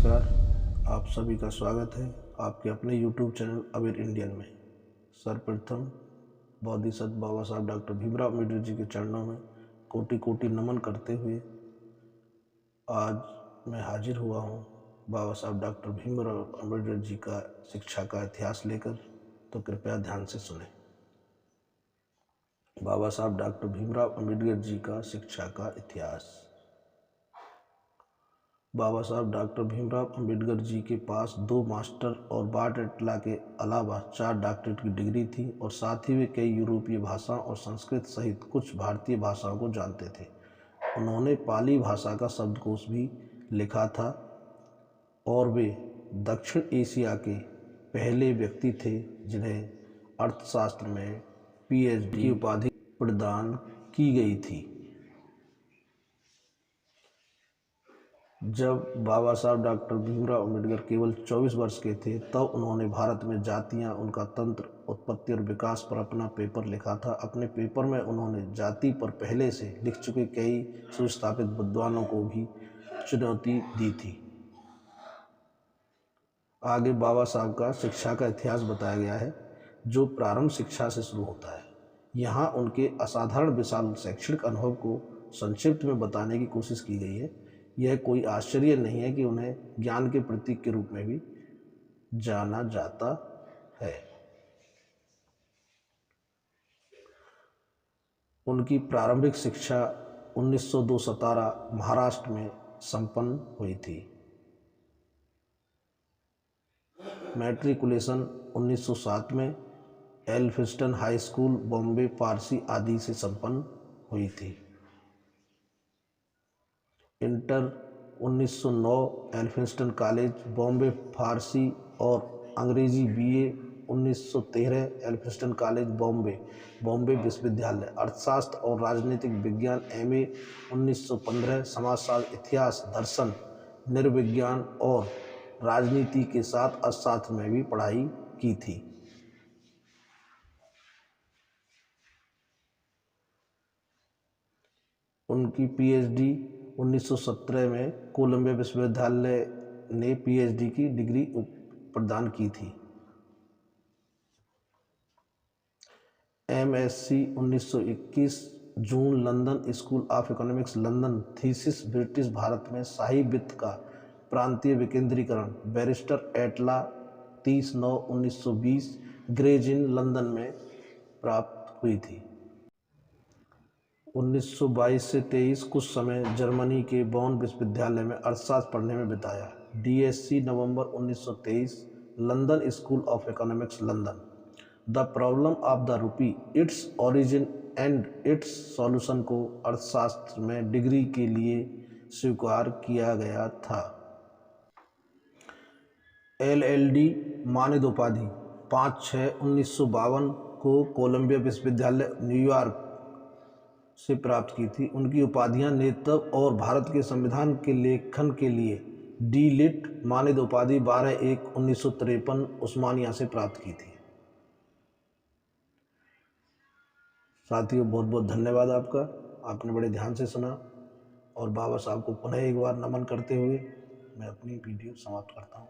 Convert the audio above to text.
नमस्कार। आप सभी का स्वागत है आपके अपने YouTube चैनल अवेयर इंडियन में। सर्वप्रथम बोधिसत्व बाबा साहब डॉक्टर भीमराव अम्बेडकर जी के चरणों में कोटि कोटि नमन करते हुए आज मैं हाजिर हुआ हूँ बाबा साहब डॉक्टर भीमराव अम्बेडकर जी का शिक्षा का इतिहास लेकर, तो कृपया ध्यान से सुने। बाबा साहब डॉक्टर भीमराव अम्बेडकर जी का शिक्षा का इतिहास। बाबा साहब डॉक्टर भीमराव अम्बेडकर जी के पास 2 मास्टर और बारटेटला के अलावा 4 डॉक्टरेट की डिग्री थी और साथ ही वे कई यूरोपीय भाषाओं और संस्कृत सहित कुछ भारतीय भाषाओं को जानते थे। उन्होंने पाली भाषा का शब्दकोश भी लिखा था और वे दक्षिण एशिया के पहले व्यक्ति थे जिन्हें अर्थशास्त्र में PhD की उपाधि प्रदान की गई थी। जब बाबा साहब डॉक्टर भीमराव अम्बेडकर केवल 24 वर्ष के थे तब उन्होंने भारत में जातियां, उनका तंत्र, उत्पत्ति और विकास पर अपना पेपर लिखा था। अपने पेपर में उन्होंने जाति पर पहले से लिख चुके कई सुस्थापित विद्वानों को भी चुनौती दी थी। आगे बाबा साहब का शिक्षा का इतिहास बताया गया है, जो प्रारंभ शिक्षा से शुरू होता है। यहाँ उनके असाधारण विशाल शैक्षणिक अनुभव को संक्षिप्त में बताने की कोशिश की गई है। यह कोई आश्चर्य नहीं है कि उन्हें ज्ञान के प्रतीक के रूप में भी जाना जाता है। उनकी प्रारंभिक शिक्षा 1902-17 महाराष्ट्र में संपन्न हुई थी। मैट्रिकुलेशन 1907 में एल्फिंस्टन हाई स्कूल, बॉम्बे, पारसी आदि से संपन्न हुई थी। इंटर 1909 एल्फिंस्टन कॉलेज, बॉम्बे, फारसी और अंग्रेजी BA 1913 एल्फिंस्टन कॉलेज, बॉम्बे विश्वविद्यालय, अर्थशास्त्र और राजनीतिक विज्ञान MA 1915, समाजशास्त्र, इतिहास, दर्शन, नृविज्ञान और राजनीति के साथ अर्थशास्त्र में भी पढ़ाई की थी। उनकी PhD 1917 में कोलंबिया विश्वविद्यालय ने PhD की डिग्री प्रदान की थी। MSc 1921 June, London school of economics, London. Thesis British Bharat में शाही वित्त का प्रांतीय विकेंद्रीकरण, बैरिस्टर एटला 30/9/1920 ग्रेज इन लंदन में प्राप्त हुई थी। 1922 से 23 कुछ समय जर्मनी के बॉन विश्वविद्यालय में अर्थशास्त्र पढ़ने में बिताया। DSc November 1923, London school of economics, London. The problem of the rupee, its origin and it's solution को अर्थशास्त्र में डिग्री के लिए स्वीकार किया गया था। LLD मानद उपाधि 5/6/1952 को कोलंबिया विश्वविद्यालय, न्यूयॉर्क से प्राप्त की थी। उनकी उपाधियां नेतृत्व और भारत के संविधान के लेखन के लिए D.Litt मानद उपाधि 12/1/1953 उस्मानिया से प्राप्त की थी। साथियों, बहुत बहुत धन्यवाद आपका। आपने बड़े ध्यान से सुना और बाबा साहब को पुनः एक बार नमन करते हुए मैं अपनी वीडियो समाप्त करता हूँ।